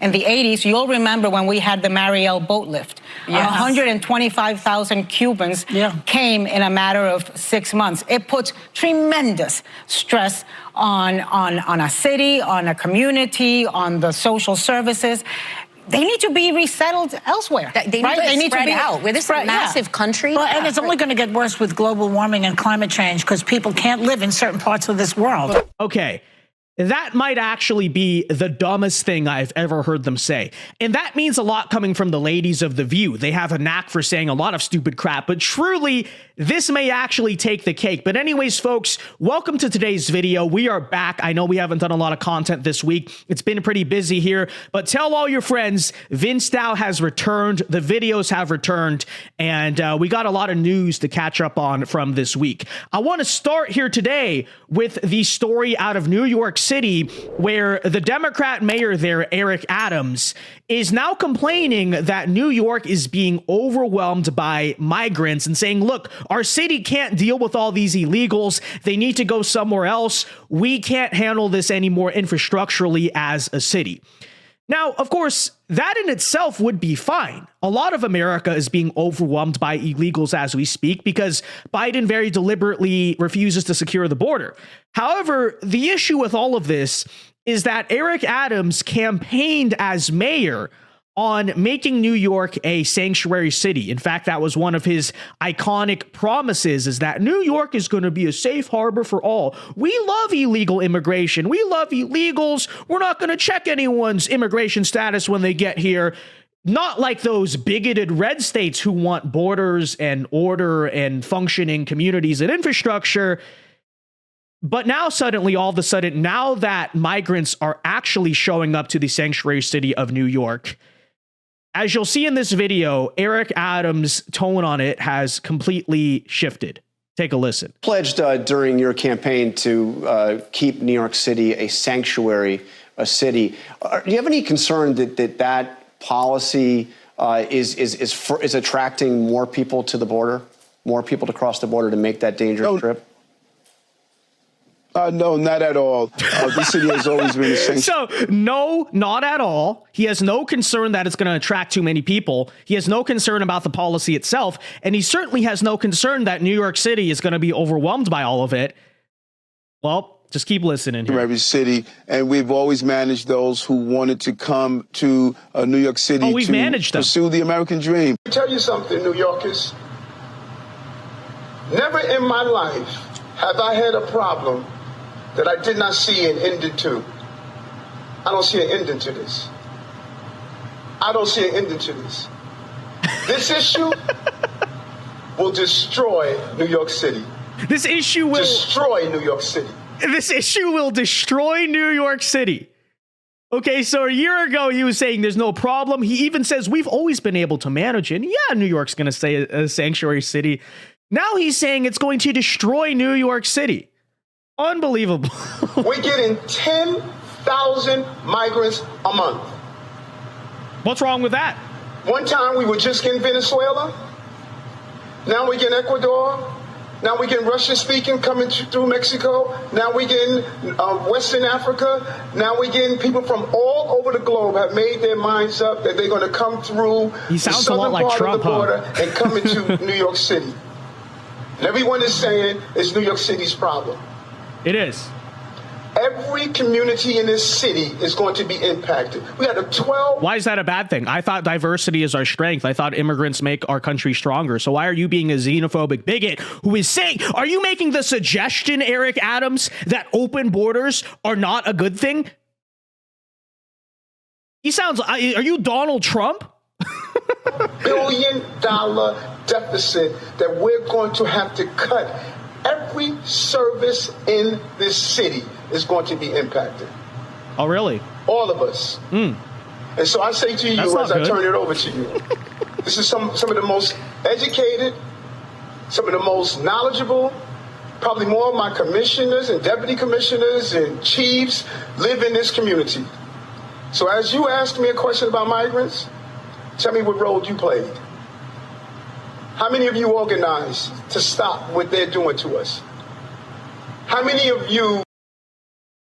in the 80s, you'll remember when we had the Mariel boat lift. Yes. 125,000 Cubans came in a matter of 6 months. It puts tremendous stress on a city, on a community, on the social services. They need to be resettled elsewhere. They need to spread out. We're this massive country. Well, and it's only going to get worse with global warming and climate change because people can't live in certain parts of this world. Okay. That might actually be the dumbest thing I've ever heard them say. And that means a lot coming from the ladies of The View. They have a knack for saying a lot of stupid crap, but truly, this may actually take the cake. But anyways, folks, welcome to today's video. We are back. I know we haven't done a lot of content this week. It's been pretty busy here, but tell all your friends, VinceDao has returned. The videos have returned, and we got a lot of news to catch up on from this week. I want to start here today with the story out of New York City, where the Democrat mayor there, Eric Adams, is now complaining that New York is being overwhelmed by migrants and saying, look, our city can't deal with all these illegals. They need to go somewhere else. We can't handle this anymore infrastructurally as a city. Now, of course, that in itself would be fine. A lot of America is being overwhelmed by illegals as we speak because Biden very deliberately refuses to secure the border. However, the issue with all of this is that Eric Adams campaigned as mayor on making New York a sanctuary city. In fact, that was one of his iconic promises, is that New York is going to be a safe harbor for all. We love illegal immigration. We love illegals. We're not going to check anyone's immigration status when they get here. Not like those bigoted red states who want borders and order and functioning communities and infrastructure. But now suddenly, all of a sudden, now that migrants are actually showing up to the sanctuary city of New York, as you'll see in this video, Eric Adams' tone on it has completely shifted. Take a listen. Pledged during your campaign to keep New York City a sanctuary, a city. Do you have any concern that policy is attracting more people to the border, more people to cross the border to make that dangerous trip? No, not at all. The city has always been a sanctuary. So, no, not at all. He has no concern that it's going to attract too many people. He has no concern about the policy itself. And he certainly has no concern that New York City is going to be overwhelmed by all of it. Well, just keep listening here. Every city, and we've always managed those who wanted to come to New York City to pursue the American dream. Let me tell you something, New Yorkers. Never in my life have I had a problem that I did not see an ending to. I don't see an ending to this. I don't see an ending to this. This issue will destroy New York City. This issue will destroy New York City. This issue will destroy New York City. Okay, so a year ago, he was saying there's no problem. He even says we've always been able to manage it. And yeah, New York's going to stay a sanctuary city. Now he's saying it's going to destroy New York City. Unbelievable. We're getting 10,000 migrants a month. What's wrong with that? One time we were just getting Venezuela. Now we're getting Ecuador. Now we're getting Russian-speaking coming through Mexico. Now we're getting Western Africa. Now we're getting people from all over the globe have made their minds up that they're going to come through the southern part of the border and come into New York City. And everyone is saying it's New York City's problem. It is. Every community in this city is going to be impacted. We had a 12. Why is that a bad thing? I thought diversity is our strength. I thought immigrants make our country stronger. So why are you being a xenophobic bigot who is saying, are you making the suggestion, Eric Adams, that open borders are not a good thing? He sounds, are you Donald Trump? $1 billion deficit that we're going to have to cut. Every service in this city is going to be impacted. Oh, really? All of us. And so I say to you, as I turn it over to you, this is some of the most educated, some of the most knowledgeable, probably more of my commissioners and deputy commissioners and chiefs live in this community. So as you ask me a question about migrants, tell me what role you played. How many of you organized to stop what they're doing to us? How many of you...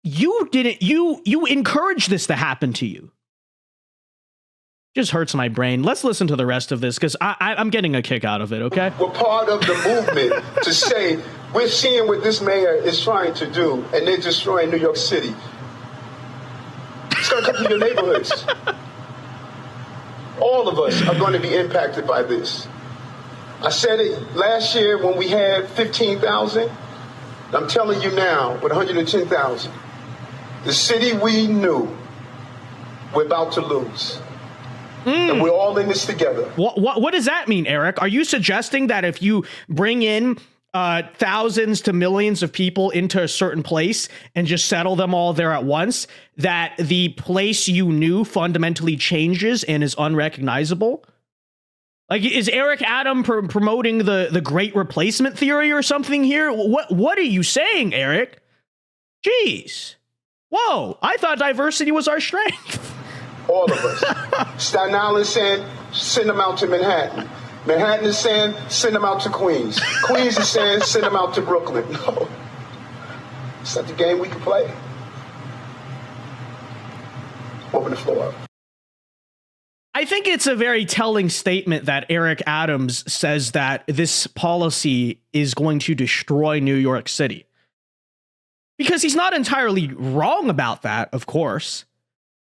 You encouraged this to happen to you. just hurts my brain. Let's listen to the rest of this because I'm getting a kick out of it, okay? We're part of the movement to say we're seeing what this mayor is trying to do, and they're destroying New York City. It's going to come to your neighborhoods. All of us are going to be impacted by this. I said it last year when we had 15,000. I'm telling you now, with 110,000, the city we knew, we're about to lose. And we're all in this together. What does that mean, Eric? Are you suggesting that if you bring in thousands to millions of people into a certain place and just settle them all there at once, that the place you knew fundamentally changes and is unrecognizable? Like, is Eric Adams promoting the great replacement theory or something here? What are you saying, Eric? Jeez. Whoa, I thought diversity was our strength. All of us. Staten Island saying, send them out to Manhattan. Manhattan is saying, send them out to Queens. Queens is saying, send them out to Brooklyn. No. It's not the game we can play. Open the floor up. I think it's a very telling statement that Eric Adams says that this policy is going to destroy New York City. Because he's not entirely wrong about that, of course.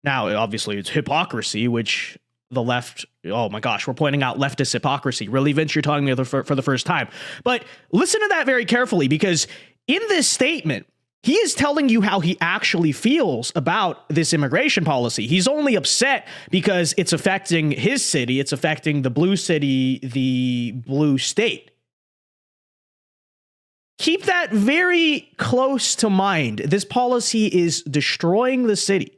Now, obviously, it's hypocrisy, which the left, oh my gosh, we're pointing out leftist hypocrisy. Really, Vince, you're talking to me for the first time. But listen to that very carefully, because in this statement, he is telling you how he actually feels about this immigration policy. He's only upset because it's affecting his city. It's affecting the blue city, the blue state. Keep that very close to mind. This policy is destroying the city.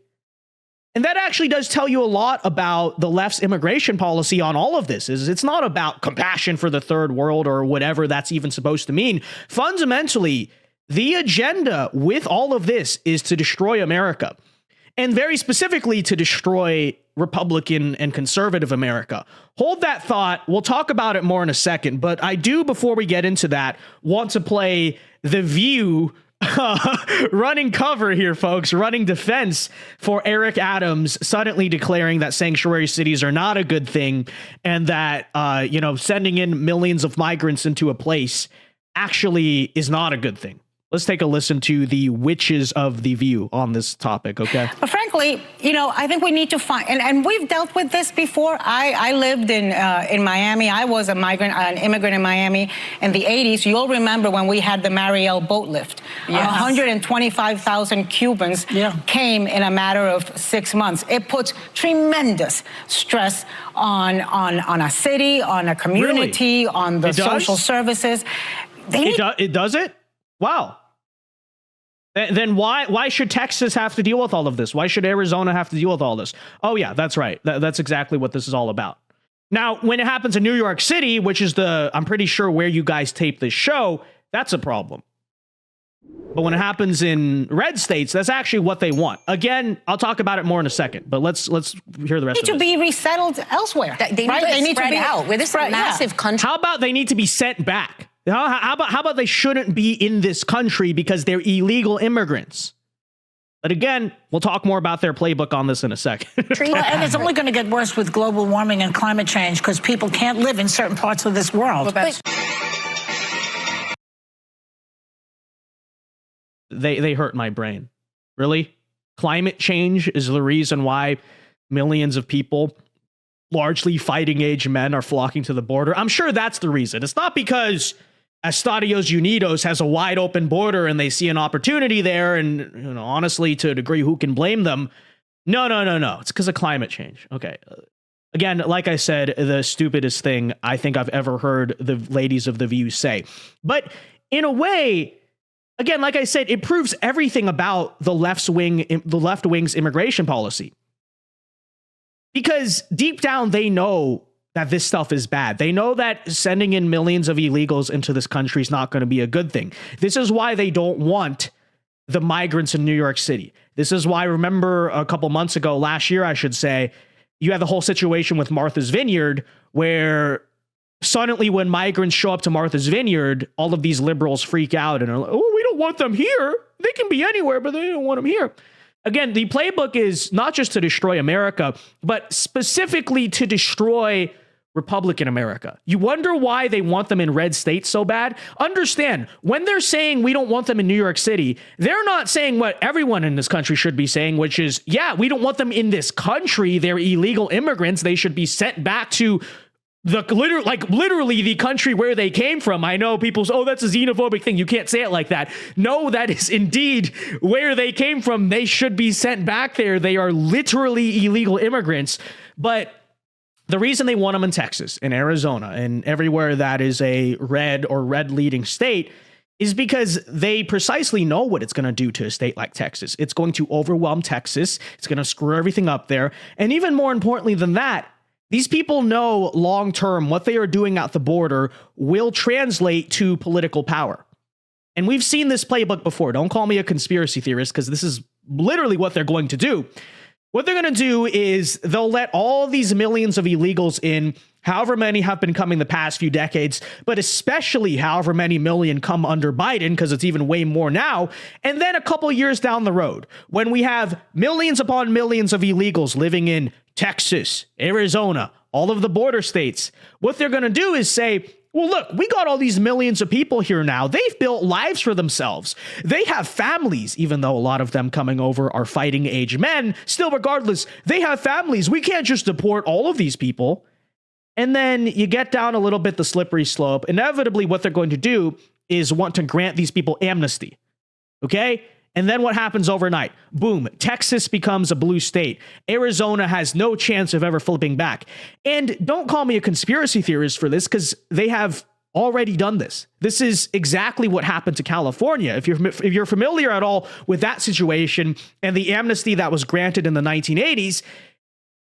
And that actually does tell you a lot about the left's immigration policy on all of this. It's not about compassion for the third world or whatever that's even supposed to mean. Fundamentally, the agenda with all of this is to destroy America, and very specifically to destroy Republican and conservative America. Hold that thought. We'll talk about it more in a second, but I do, before we get into that, want to play The View running cover here, folks, running defense for Eric Adams, suddenly declaring that sanctuary cities are not a good thing, and that, sending in millions of migrants into a place actually is not a good thing. Let's take a listen to the witches of The View on this topic, okay? But frankly, I think we need to find, and we've dealt with this before. I lived in Miami. I was an immigrant in Miami in the 80s. You'll remember when we had the Mariel boat lift. Yes. 125,000 Cubans came in a matter of 6 months. It puts tremendous stress on a city, on a community, on the social services. It does it? Wow. Then why should Texas have to deal with all of this? Why should Arizona have to deal with all this? Oh, yeah, that's right. That's exactly what this is all about. Now, when it happens in New York City, which is I'm pretty sure where you guys tape this show, that's a problem. But when it happens in red states, that's actually what they want. Again, I'll talk about it more in a second, but let's hear the rest of it. They need to be resettled elsewhere. They need to spread out. We're this massive country. How about they need to be sent back? How about they shouldn't be in this country because they're illegal immigrants? But again, we'll talk more about their playbook on this in a second. And it's only going to get worse with global warming and climate change because people can't live in certain parts of this world. They hurt my brain. Really? Climate change is the reason why millions of people, largely fighting age men, are flocking to the border? I'm sure that's the reason. It's not because Estados Unidos has a wide open border and they see an opportunity there, and honestly, to a degree, who can blame them? No. It's because of climate change. Okay. Again, like I said, the stupidest thing I think I've ever heard the ladies of The View say. But in a way, again, like I said, it proves everything about the left wing's immigration policy. Because deep down, they know that this stuff is bad. They know that sending in millions of illegals into this country is not going to be a good thing. This is why they don't want the migrants in New York City. This is why, remember a couple months ago, last year, I should say, you had the whole situation with Martha's Vineyard, where suddenly when migrants show up to Martha's Vineyard, all of these liberals freak out and are like, oh, we don't want them here. They can be anywhere, but they don't want them here. Again, the playbook is not just to destroy America, but specifically to destroy Republican America. You wonder why they want them in red states so bad? Understand, when they're saying we don't want them in New York City, they're not saying what everyone in this country should be saying, which is, yeah, we don't want them in this country. They're illegal immigrants. They should be sent back to literally the country where they came from. I know people say, oh, that's a xenophobic thing. You can't say it like that. No, that is indeed where they came from. They should be sent back there. They are literally illegal immigrants. But the reason they want them in Texas, in Arizona, and everywhere that is a red or red leading state is because they precisely know what it's going to do to a state like Texas. It's going to overwhelm Texas. It's going to screw everything up there. And even more importantly than that, these people know long-term what they are doing at the border will translate to political power. And we've seen this playbook before. Don't call me a conspiracy theorist, because this is literally what they're going to do. What they're going to do is they'll let all these millions of illegals in, however many have been coming the past few decades, but especially however many million come under Biden, because it's even way more now. And then a couple years down the road, when we have millions upon millions of illegals living in Texas, Arizona, all of the border states, what they're going to do is say, well, look, we got all these millions of people here now. They've built lives for themselves. They have families, even though a lot of them coming over are fighting age men. Still, regardless, they have families. We can't just deport all of these people. And then you get down a little bit the slippery slope. Inevitably, what they're going to do is want to grant these people amnesty. Okay? And then what happens overnight? Boom, Texas becomes a blue state. Arizona has no chance of ever flipping back. And don't call me a conspiracy theorist for this, because they have already done this. This is exactly what happened to California. If you're familiar at all with that situation and the amnesty that was granted in the 1980s,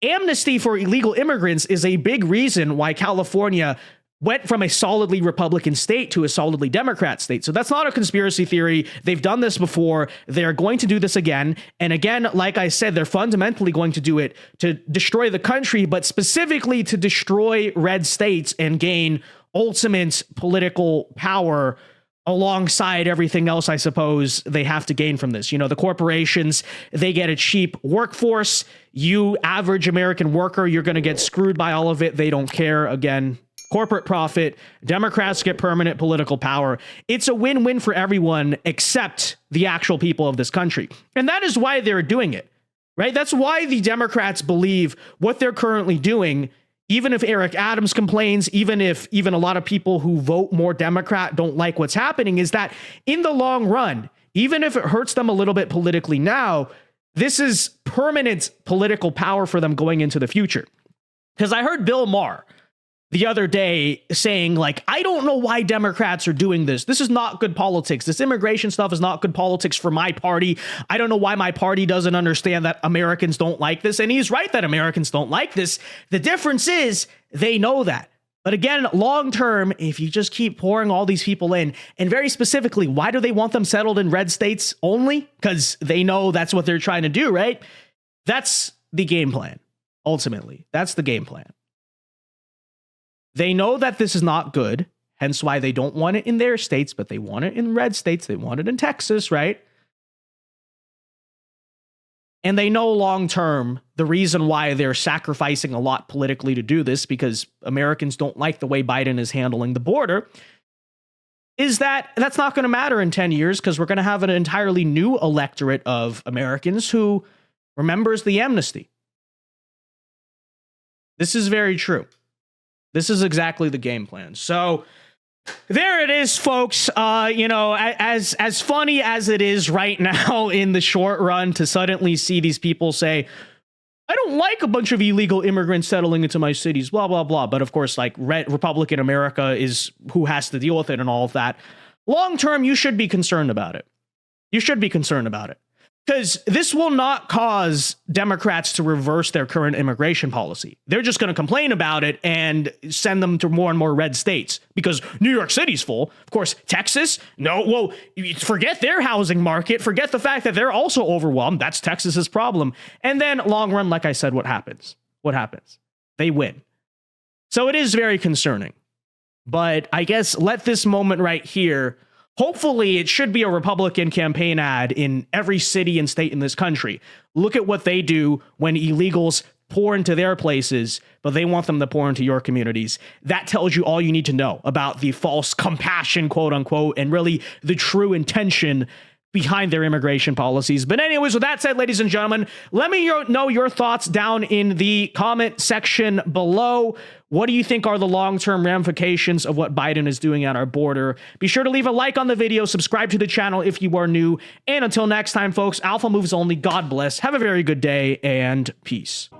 amnesty for illegal immigrants is a big reason why California went from a solidly Republican state to a solidly Democrat state. So that's not a conspiracy theory. They've done this before. They're going to do this again. And again, like I said, they're fundamentally going to do it to destroy the country, but specifically to destroy red states and gain ultimate political power alongside everything else, I suppose, they have to gain from this. You know, the corporations, they get a cheap workforce. You, average American worker, you're going to get screwed by all of it. They don't care. Again, corporate profit. Democrats get permanent political power. It's a win-win for everyone except the actual people of this country. And that is why they're doing it, right? That's why the Democrats believe what they're currently doing, even if Eric Adams complains, even if a lot of people who vote more Democrat don't like what's happening, is that in the long run, even if it hurts them a little bit politically now, this is permanent political power for them going into the future. Because I heard Bill Maher the other day saying, like, I don't know why Democrats are doing this. This is not good politics. This immigration stuff is not good politics for my party. I don't know why my party doesn't understand that Americans don't like this. And he's right that Americans don't like this. The difference is they know that. But again, long term, if you just keep pouring all these people in, and very specifically, why do they want them settled in red states only? Because they know that's what they're trying to do, right? That's the game plan. Ultimately, that's the game plan. They know that this is not good, hence why they don't want it in their states, but they want it in red states. They want it in Texas, right? And they know long-term the reason why they're sacrificing a lot politically to do this, because Americans don't like the way Biden is handling the border, is that that's not going to matter in 10 years, because we're going to have an entirely new electorate of Americans who remembers the amnesty. This is very true. This is exactly the game plan. So there it is, folks. You know, as funny as it is right now in the short run to suddenly see these people say, I don't like a bunch of illegal immigrants settling into my cities, blah, blah, blah. But of course, like, Republican America is who has to deal with it and all of that. Long term, you should be concerned about it. You should be concerned about it. Because this will not cause Democrats to reverse their current immigration policy. They're just going to complain about it and send them to more and more red states, because New York City's full. Of course, Texas, no, well, forget their housing market. Forget the fact that they're also overwhelmed. That's Texas's problem. And then long run, like I said, what happens? What happens? They win. So it is very concerning. But I guess let this moment right here Hopefully, it should be a Republican campaign ad in every city and state in this country. Look at what they do when illegals pour into their places, but they want them to pour into your communities. That tells you all you need to know about the false compassion, quote unquote, and really the true intention behind their immigration policies. But anyways, with that said, ladies and gentlemen, let me know your thoughts down in the comment section below. What do you think are the long-term ramifications of what Biden is doing at our border? Be sure to leave a like on the video, subscribe to the channel if you are new, and until next time, folks, Alpha Moves only. God bless. Have a very good day, and peace.